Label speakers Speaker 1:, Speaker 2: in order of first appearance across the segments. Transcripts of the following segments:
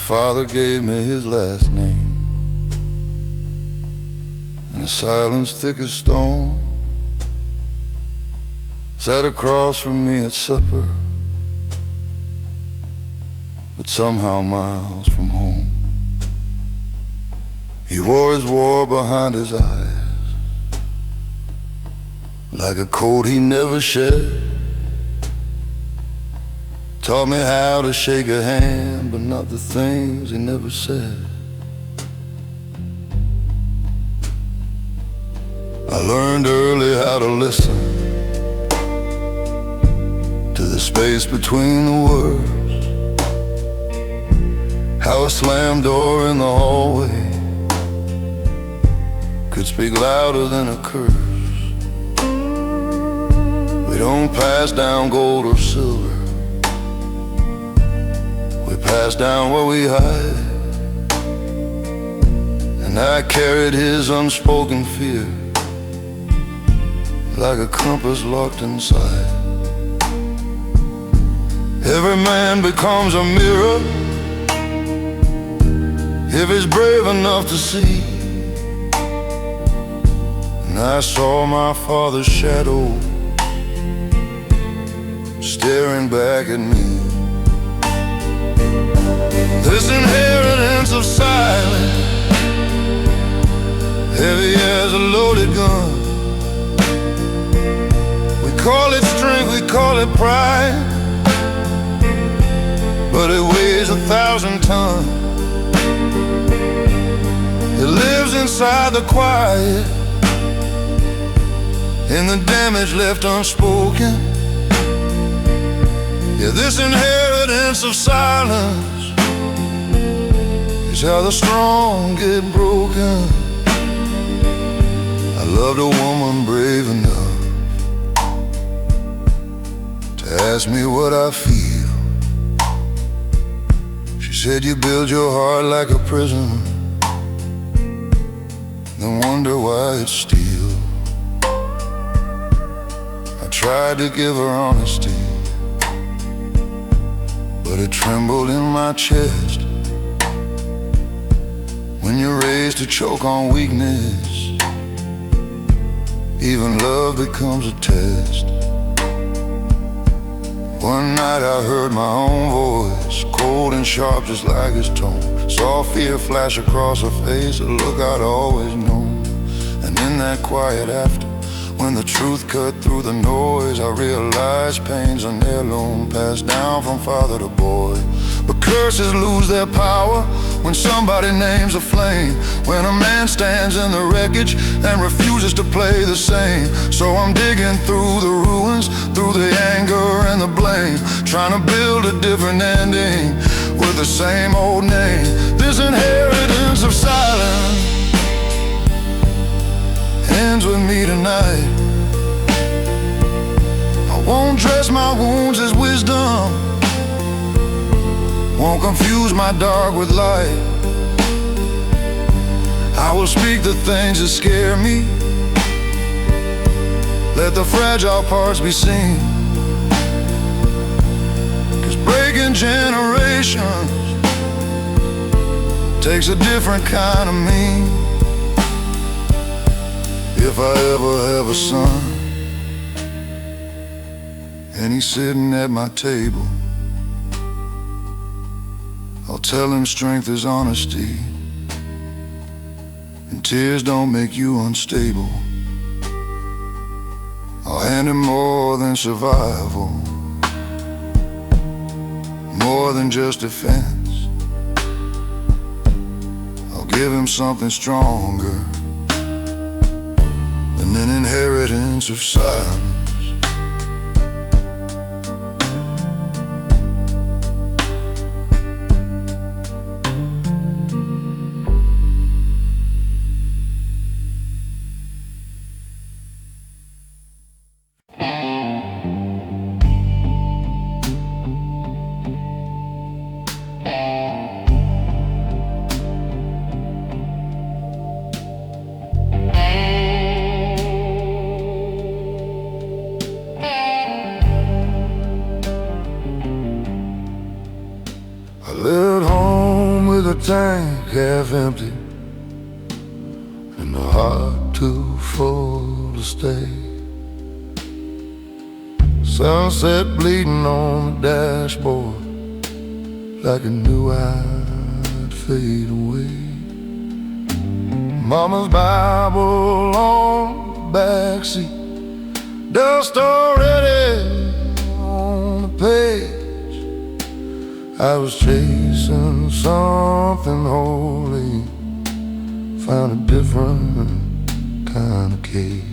Speaker 1: father gave me his last name. In a silence thick as stone, sat across from me at supper, but somehow miles from home. He wore his war behind his eyes, like a coat he never shed. Taught me how to shake a hand, but not the things he never said. I learned early how to listen to the space between the words, how a slammed door in the hallway could speak louder than a curse. We don't pass down gold or silver, we pass down what we hide. And I carried his unspoken fear like a compass locked inside. Every man becomes a mirror if he's brave enough to see. And I saw my father's shadow staring back at me. This inheritance of silence, heavy as a loaded gun. We call it strength, we call it pride, but it weighs 1,000 tons. It lives inside the quiet, in the damage left unspoken. Yeah, this inheritance of silence is how the strong get broken. I loved a woman brave enough to ask me what I feel. She said, you build your heart like a prison, then wonder why it's steel. I tried to give her honesty, but it trembled in my chest. When you're raised to choke on weakness, even love becomes a test. One night I heard my own voice, cold and sharp just like his tone. Saw fear flash across her face, a look I'd always known. And in that quiet after, when the truth cut through the noise, I realized pain's an heirloom passed down from father to boy. But curses lose their power when somebody names a flame, when a man stands in the wreckage and refuses to play the same. So I'm digging through the ruins, through the anger and the blame, trying to build a different ending with the same old name. This inheritance of silence ends with me tonight. I won't dress my wounds as wisdom, won't confuse my dark with light. I will speak the things that scare me, let the fragile parts be seen. 'Cause breaking generations takes a different kind of me. If I ever have a son and he's sitting at my table, I'll tell him strength is honesty, and tears don't make you unstable. I'll hand him more than survival, more than just defense. I'll give him something stronger than an inheritance of silence. tank half empty and the heart too full to stay. Sunset bleeding on the dashboard like I knew I'd fade away. Mama's Bible on the backseat, dust already on the page. I was chasing something holy, found a different kind of cage.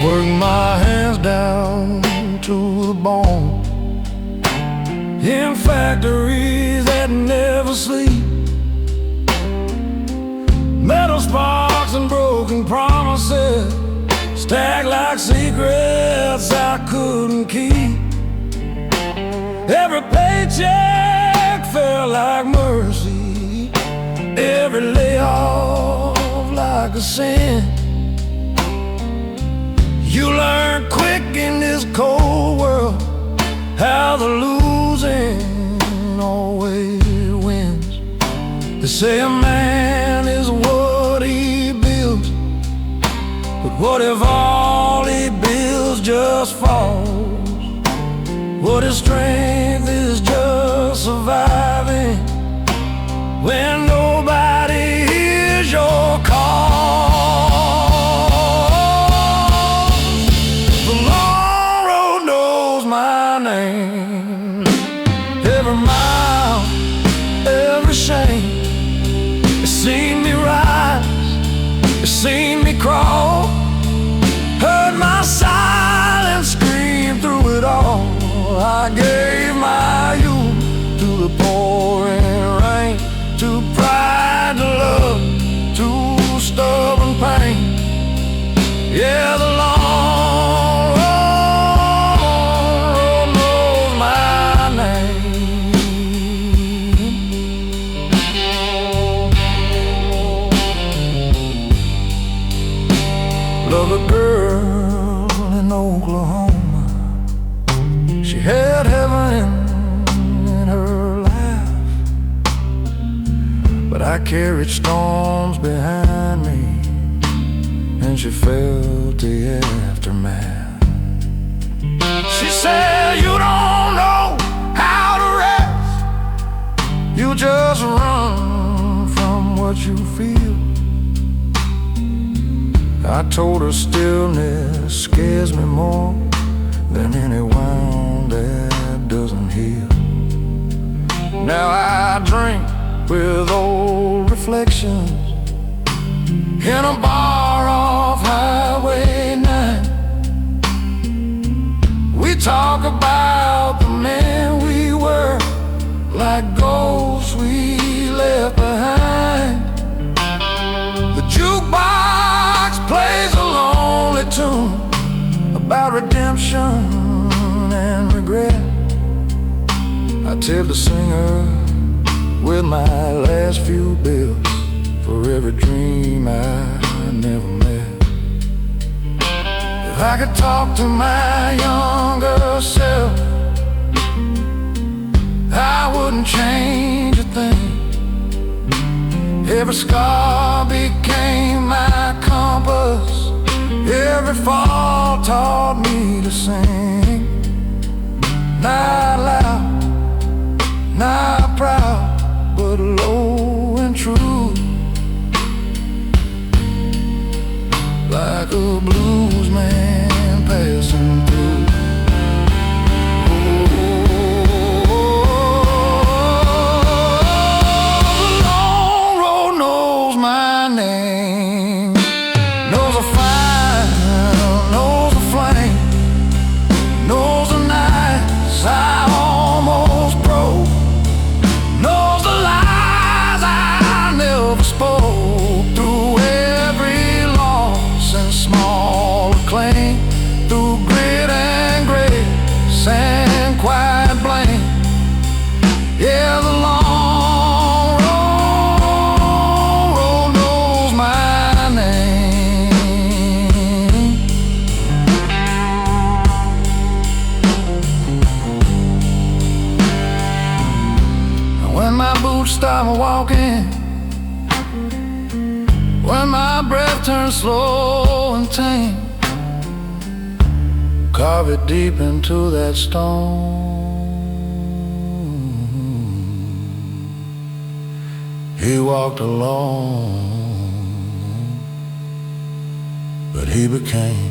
Speaker 1: Work my hands down to the bone in factories that never sleep. Metal sparks and broken promises stacked like secrets I couldn't keep. Every paycheck felt like mercy, every layoff like a sin. You learn quick in this cold world how the losing always wins. They say a man is what he builds, but what if all he builds just falls? What if strength is just surviving when nobody hears your call? The long road knows my name. Every mile, every shame, it's seen me rise, it's seen me crawl, heard my silence scream through it all. I gave my youth to the pouring rain, to pride, to love, to stubborn pain. Yeah, the long road knows my name. Love a girl in Oklahoma. She had heaven in her life, but I carried storms behind me, and she felt the aftermath. She said, you don't know how to rest, you just run from what you feel. I told her stillness scares me more than any wound that doesn't heal. Now I drink with old reflections in a bar off Highway 9. We talk about the men we were, like ghosts we left behind. The jukebox plays a lonely tune about redemption and regret. I tell the singer with my last few bills for every dream I never met. If I could talk to my younger self, I wouldn't change a thing. Every scar became my compass, every fall taught me to sing. Not loud, not proud, but low and true, like a blues man passing through. The long road knows my name, knows a fire, knows a flame, knows the nights I almost broke, knows boots start walking, when my breath turns slow and tame, carve it deep into that stone. He walked alone, but he became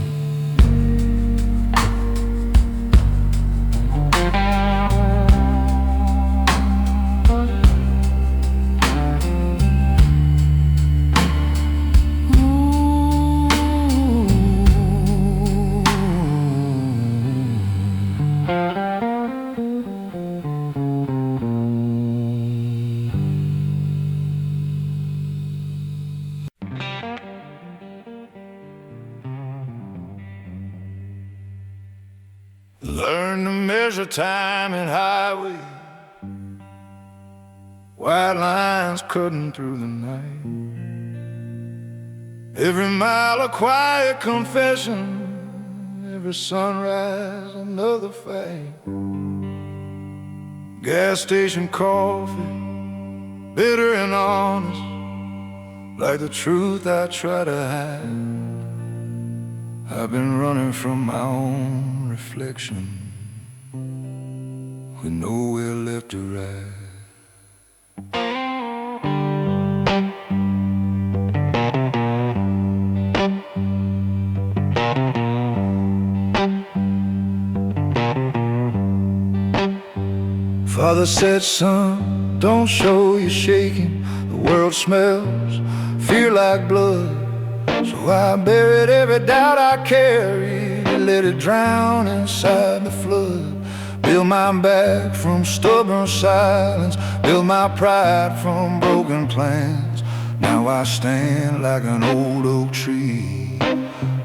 Speaker 1: learn to measure time and highway, white lines cutting through the night. Every mile a quiet confession, every sunrise another fight. Gas station coffee, bitter and honest, like the truth I try to hide. I've been running from my own reflection, with nowhere left to ride. Father said, son, don't show you're shaking. The world smells fear like blood. So I buried every doubt I carried and let it drown inside the flood. Build my back from stubborn silence, build my pride from broken plans. Now I stand like an old oak tree,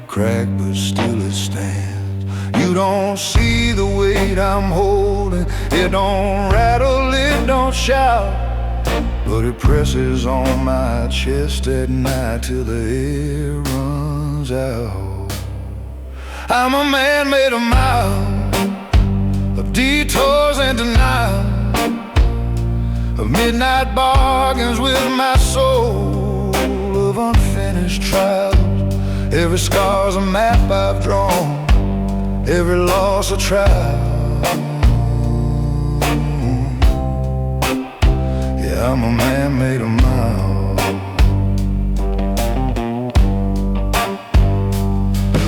Speaker 1: cracked but still it stands. You don't see the weight I'm holding, it don't rattle, it don't shout, but it presses on my chest at night till the air runs out. I'm a man made of miles, of detours and denial, of midnight bargains with my soul, of unfinished trials. Every scar's a map I've drawn, every loss a trial. Yeah, I'm a man made of miles.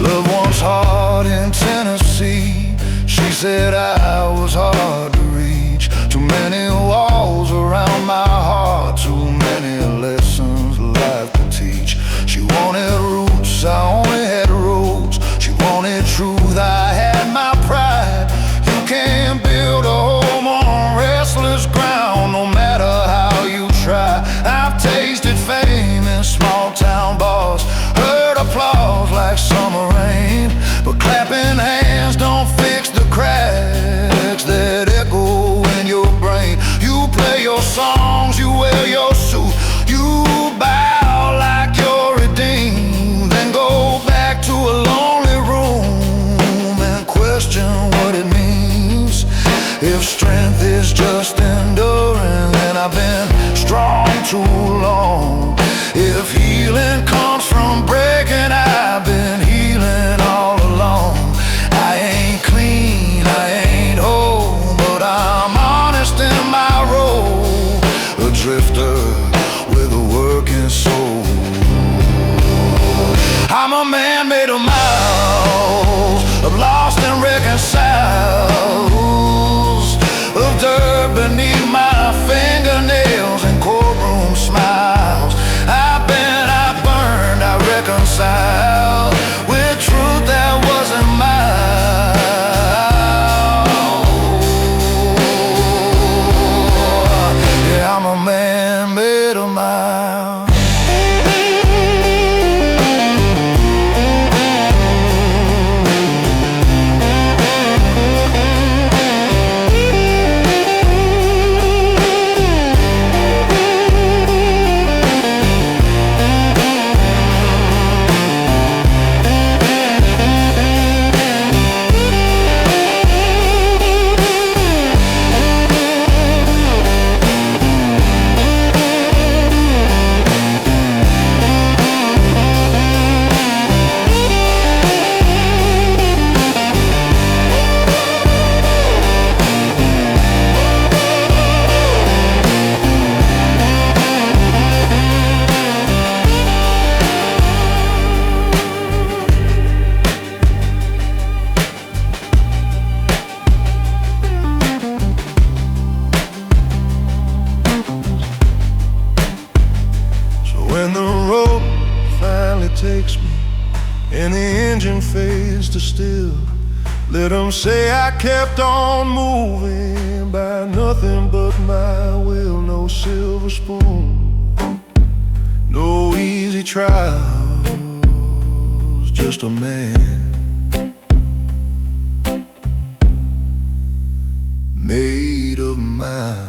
Speaker 1: Loved one's heart in Tennessee, she said I was hard to reach. Too many walls around my heart, too many lessons life could teach. She wanted roots, I only had roads. She wanted truth, I had my pride. You can't build a home on restless ground, no matter how you try. I've tasted fame in small town bars, heard applause like summer rain, but clapping hands don't fix the cracks that echo in your brain. You play your songs, you wear your suit, you bow like you're redeemed, then go back to a lonely room and question what it means. If strength is just enduring, then I've been strong too long. If healing comes from breaking, I've been healing all along. I ain't clean, I ain't whole, but I'm honest in my role, a drifter with a working soul. I'm a man made of miles, of lost and reconciled, of dirt beneath my fingernails and courtroom smiles. I've been, I burned, I reconciled with truth that wasn't mine. Yeah, I'm a man made of miles. takes me and the engine fades to still. Let them say I kept on moving by nothing but my will. No silver spoon, no easy trials, just a man made of miles.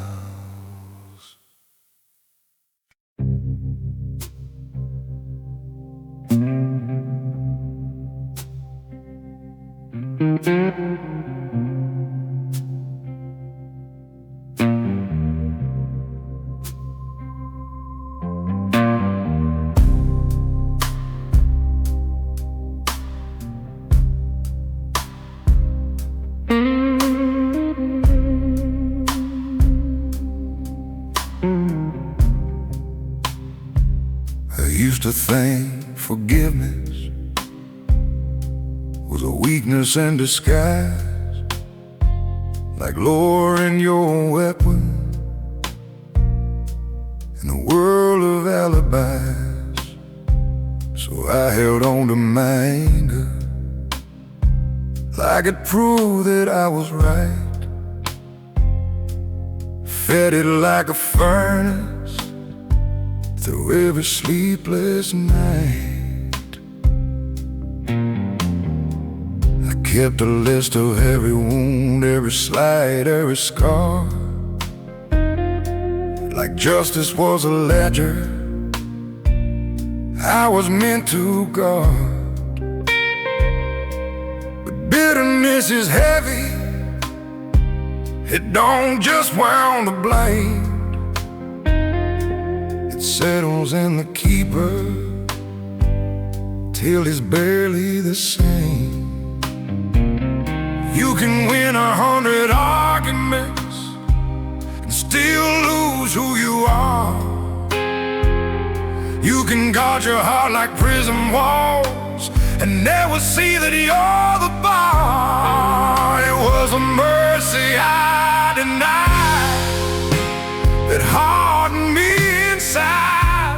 Speaker 1: I used to think forgiveness was a weakness in disguise, like lowering your weapon in a world of alibis. So I held on to my anger like it proved that I was right, fed it like a furnace through every sleepless night. I kept a list of every wound, every slight, every scar, like justice was a ledger I was meant to guard. But bitterness is heavy, it don't just wound the blade. It settles in the keeper till he's barely the same. You can win 100 arguments and still lose who you are. You can guard your heart like prison walls and never see that you're the bar. It was a mercy I denied that hardened me inside.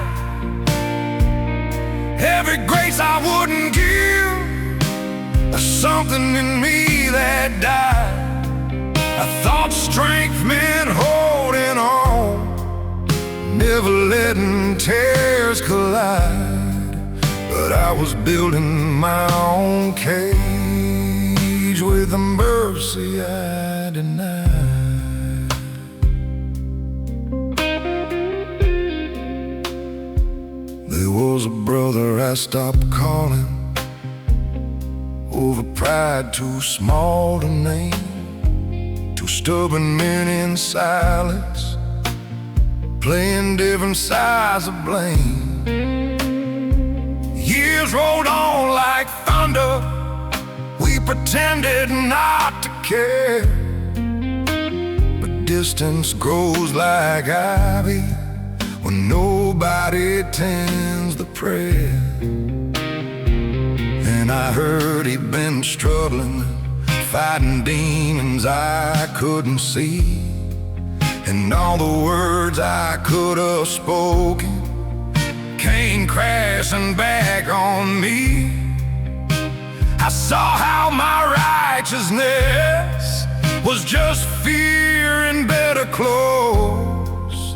Speaker 1: Every grace I wouldn't give, there's something in me that died. I thought strength meant holding on, never letting tears collide. But I was building my own cage with the mercy I denied. There was a brother I stopped calling over pride too small to name, two stubborn men in silence playing different sides of blame. Years rolled on like thunder, we pretended not to care, but distance grows like ivy when nobody tends the prayer. And I heard he'd been struggling, fighting demons I couldn't see, and all the words I could have spoken came crashing back on me. I saw how my righteousness was just fear in better clothes,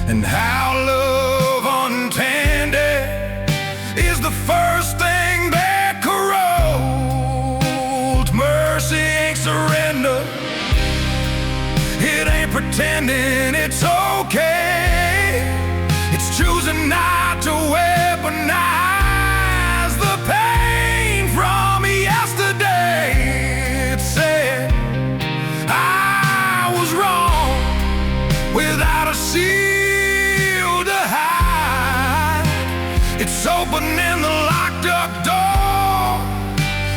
Speaker 1: and how love untended is the first thing that corrodes. Mercy ain't surrender, it ain't pretending it's okay. It's choosing not to weaponize the pain from yesterday. It said I was wrong without a shield to hide. It's opening the locked up door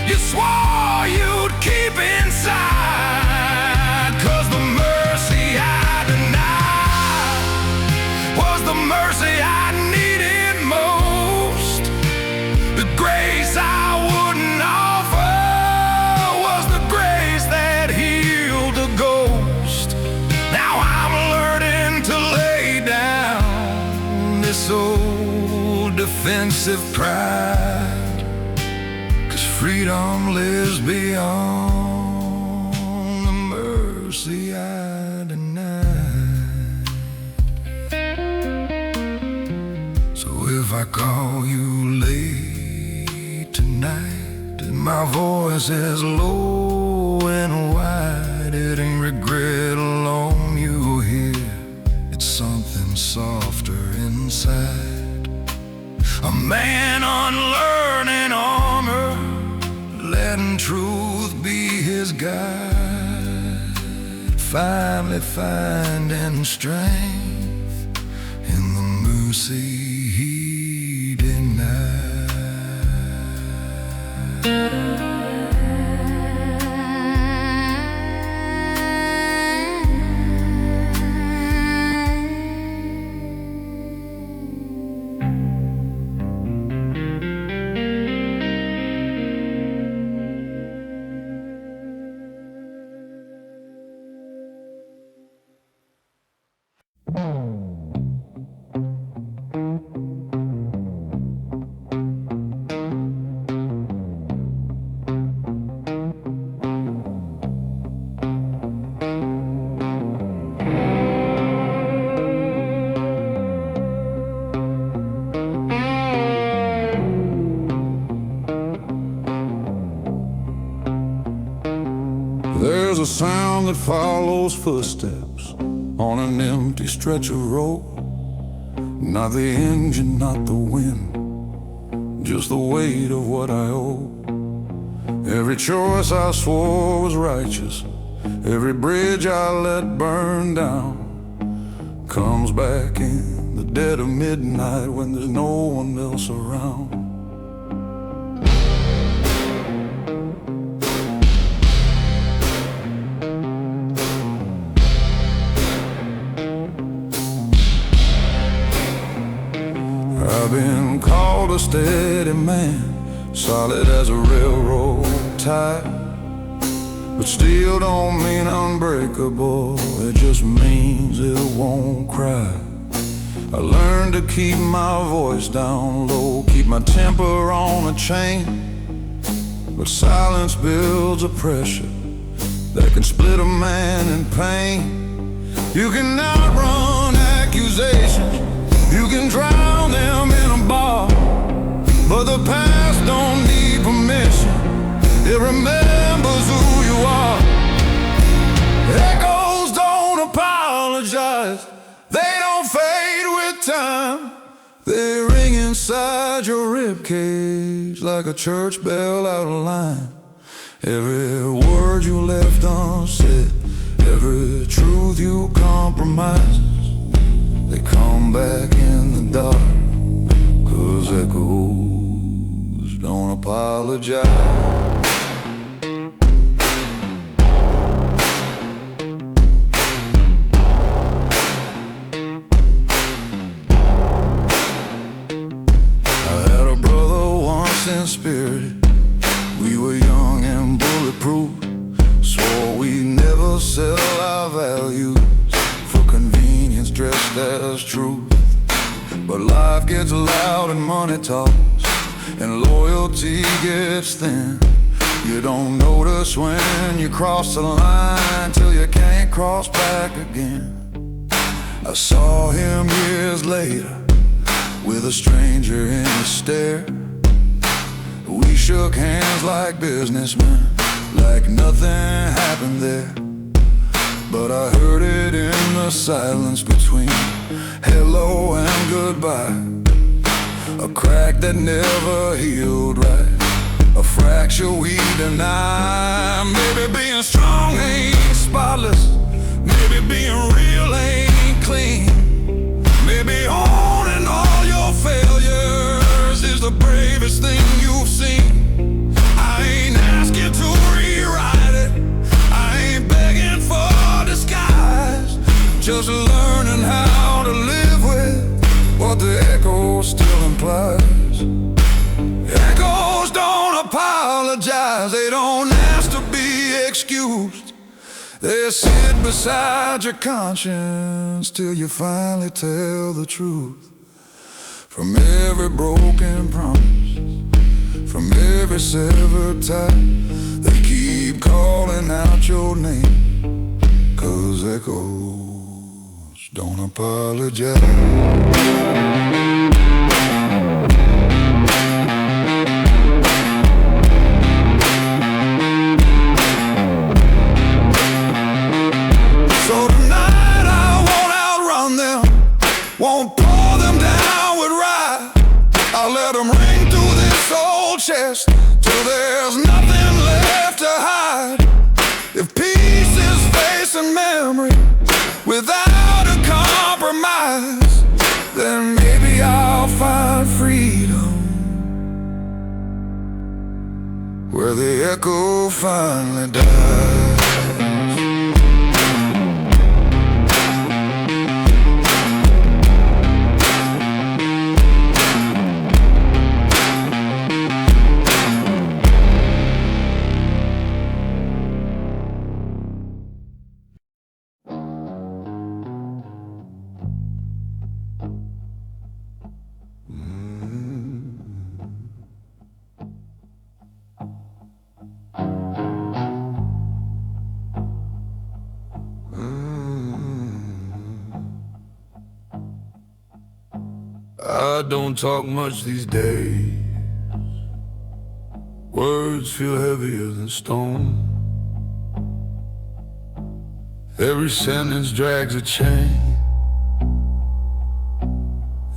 Speaker 1: you swore you'd keep inside. 'Cause the mercy I denied was the mercy I needed most. The grace I wouldn't offer was the grace that healed the ghost. Now I'm learning to lay down this old defensive pride, 'cause freedom lives beyond the mercy I denied. So if I call you late tonight and my voice is low and wide, it ain't regret alone you'll hear, it's something softer inside. A man unlearning armor, letting truth be his guide, finally finding strength in the mercy he denied.
Speaker 2: There's a sound that follows footsteps on an empty stretch of road. Not the engine, not the wind, just the weight of what I owe. Every choice I swore was righteous, every bridge I let burn down, comes back in the dead of midnight when there's no one else around. I've been called a steady man, solid as a railroad tie, but still don't mean unbreakable, it just means it won't cry. I learned to keep my voice down low, keep my temper on a chain, but silence builds a pressure that can split a man in pain. You cannot run accusations, you can drown them in a bar, but the past don't need permission, it remembers who you are. Echoes don't apologize, they don't fade with time, they ring inside your ribcage like a church bell out of line. Every word you left unsaid, every truth you compromised, they come back in the dark, 'cause echoes don't apologize. I had a brother once in spirit, we were young and bulletproof, swore we'd never sell our values for convenience dressed as truth. But life gets loud and money talks, and loyalty gets thin. You don't notice when you cross the line till you can't cross back again. I saw him years later with a stranger in his stare. We shook hands like businessmen, like nothing happened there. But I heard it in the silence between hello and goodbye, a crack that never healed right, a fracture we deny. Maybe being strong ain't spotless, maybe being real ain't clean, maybe owning all your failures is the bravest thing you've seen. I ain't asking to rewrite it, I ain't begging for disguise, just learning how to live with what the echo still implies. Echoes don't apologize, they don't ask to be excused, they sit beside your conscience till you finally tell the truth. from every broken promise, from every severed tie. They keep calling out your name, 'cause echoes don't apologize. Won't pour them down with rye. I'll let them ring through this old chest till there's nothing left to hide. If peace is facing memory without a compromise, then maybe I'll find freedom where the echo finally dies. I don't talk much these days. Words feel heavier than stone. Every sentence drags a chain.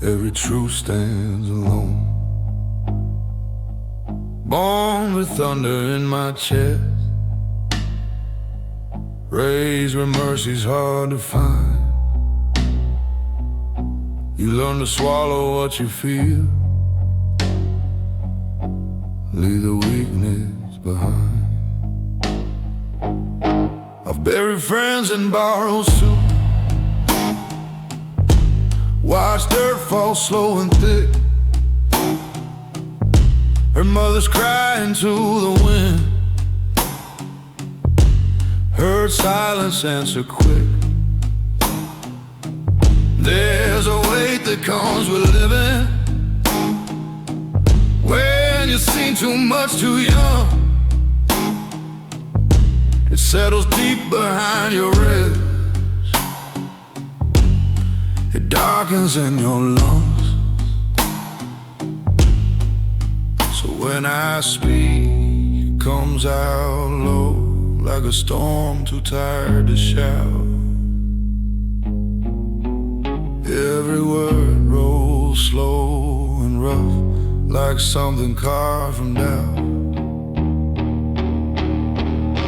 Speaker 2: Every truth stands alone. Born with thunder in my chest, raised where mercy's hard to find. You learn to swallow what you feel, leave the weakness behind. I've buried friends in borrowed soup, watched dirt fall slow and thick. Her mother's crying to the wind, heard silence answer quick. There's a weight that comes with living when you've seen too much too young. It settles deep behind your ribs, it darkens in your lungs. So when I speak, it comes out low, like a storm too tired to shout. Every word rolls slow and rough, like something carved from doubt.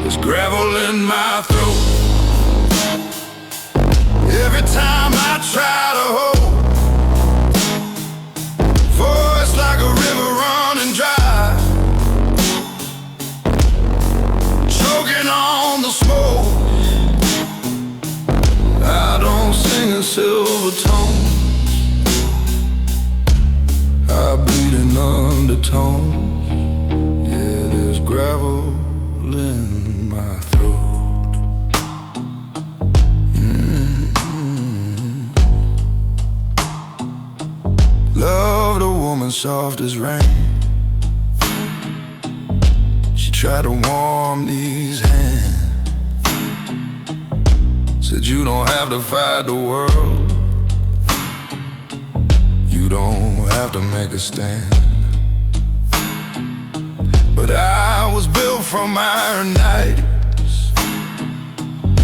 Speaker 2: There's gravel in my throat every time I try to hold. Voice like a river running dry, choking on the smoke. I don't sing in silver tones, I bleed in undertones. Yeah, there's gravel in my throat. Loved a woman soft as rain. She tried to warm these hands, said you don't have to fight the world, you don't have to make a stand. But I was built from iron nights,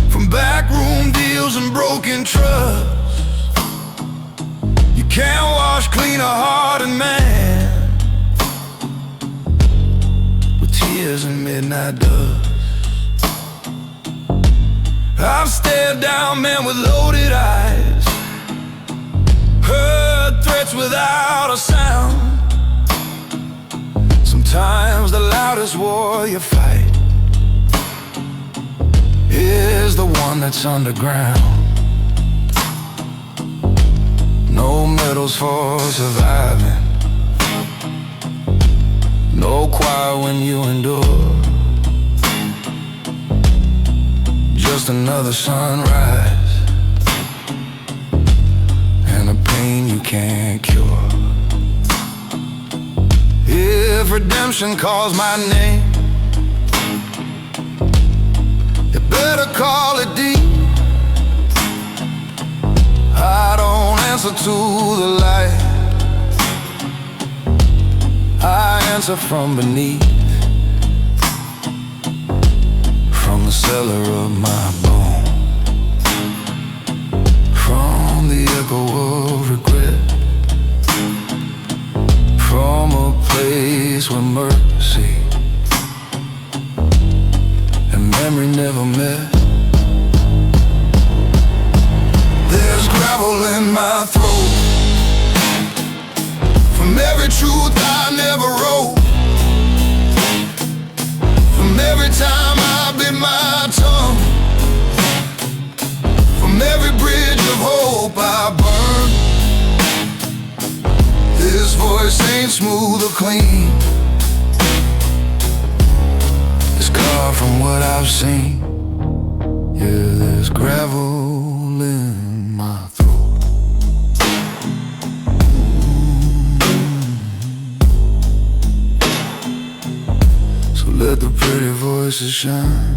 Speaker 2: from backroom deals and broken trust. You can't wash clean a hardened man with tears and midnight dust. I've stared down men with loaded eyes, heard threats without a sound. Sometimes the loudest war you fight is the one that's underground. No medals for surviving, no choir when you endure. Just another sunrise and a pain you can't cure.
Speaker 1: redemption calls my name. You better call it deep. I don't answer to the light, I answer from beneath, from the cellar of my bone, from the echo of regret, from a place where mercy and memory never met. There's gravel in my throat from every truth I never wrote, from every time I bit my tongue, from every bridge of hope I burned. This voice ain't smooth or clean, it's carved from what I've seen. Yeah, there's gravel in my throat. So let the pretty voices shine,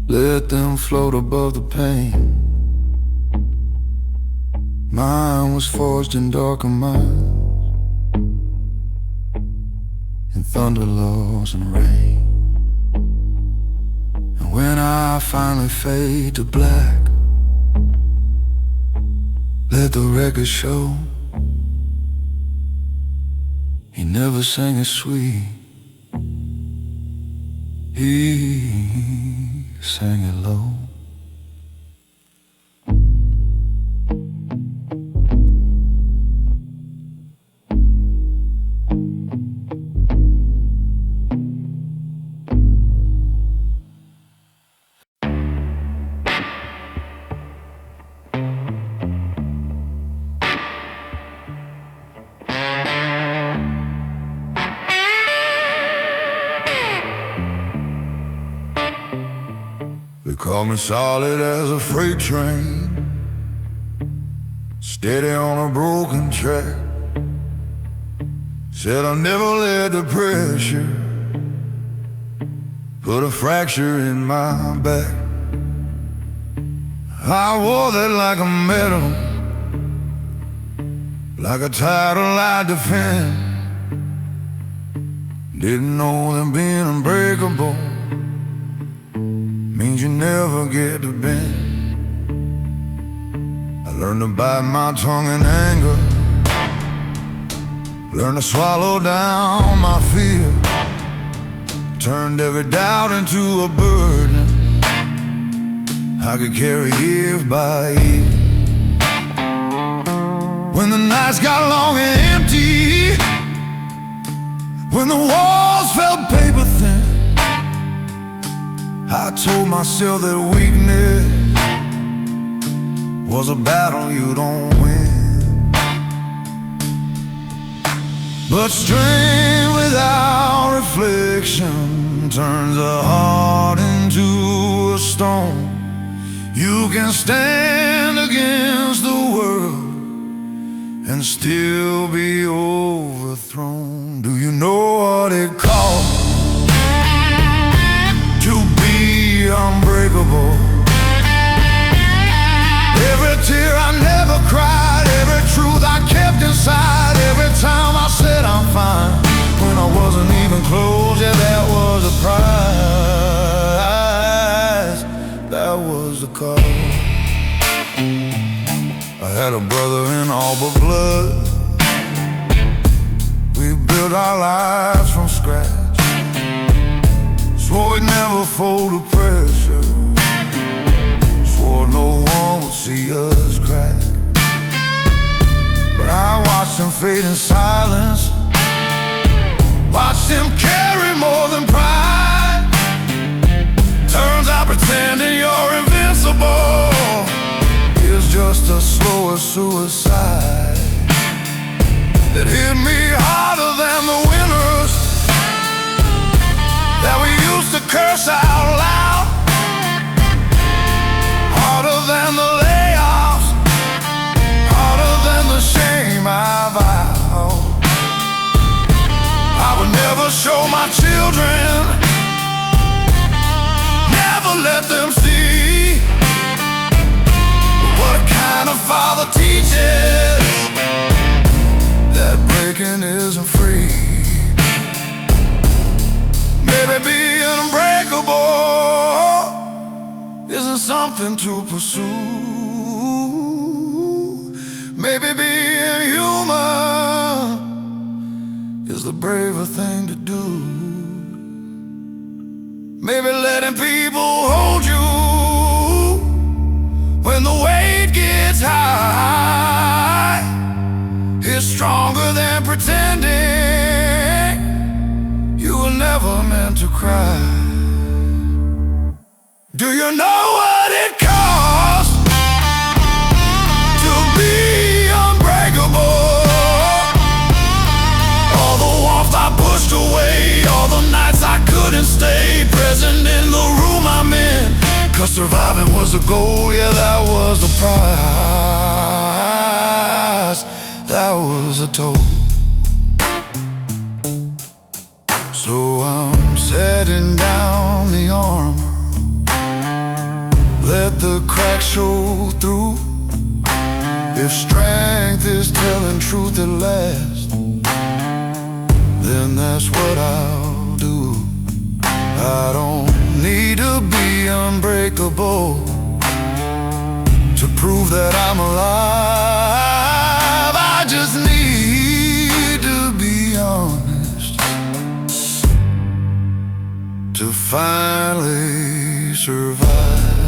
Speaker 1: let them float above the pain. Mine was forged in darker minds, in thunder, laws, and rain. And when I finally fade to black, let the record show he never sang it sweet, he sang it low. They call me solid as a freight train, steady on a broken track. Said I never let the pressure put a fracture in my back. I wore that like a medal, like a title I defend. Didn't know that being unbreakable means you never get to bend. I learned to bite my tongue in anger, learned to swallow down my fear, turned every doubt into a burden I could carry year by year. When the nights got long and empty, when the walls felt paper thin, I told myself that weakness was a battle you don't win. But strength without reflection turns a heart into a stone. You can stand against the world and still be overthrown. Do you know what it costs to be unbreakable? Every tear I never cried, every truth I kept inside, every time I said I'm fine when I wasn't even close. Yeah, that was a prize, that was the cost. I had a brother in all but blood, we built our lives from scratch, swore we'd never fold to pressure, swore no one would see us crack. But I watched him fade in silence, watched him carry more than pride. Turns out pretending you're invincible is just a slower suicide that hit me harder than the winners that we used to curse out loud, harder than the layoffs, harder than the shame I vowed.
Speaker 2: children. Never let them see what kind of father teaches that breaking isn't free. Maybe being unbreakable isn't something to pursue. Maybe being human is the braver thing to do. Maybe letting people hold you when the weight gets high is stronger than pretending you were never meant to cry. Do you know what it costs to be unbreakable? All the warmth I pushed away, all the nights I couldn't stay present in the room I'm in. 'Cause surviving was the goal, yeah, that was the prize. That was a toll. So I'm setting down the armor, let the cracks show through. If strength is telling truth at last, then that's what I'll do. I don't need to be unbreakable to prove that I'm alive. I just need to be honest to finally survive.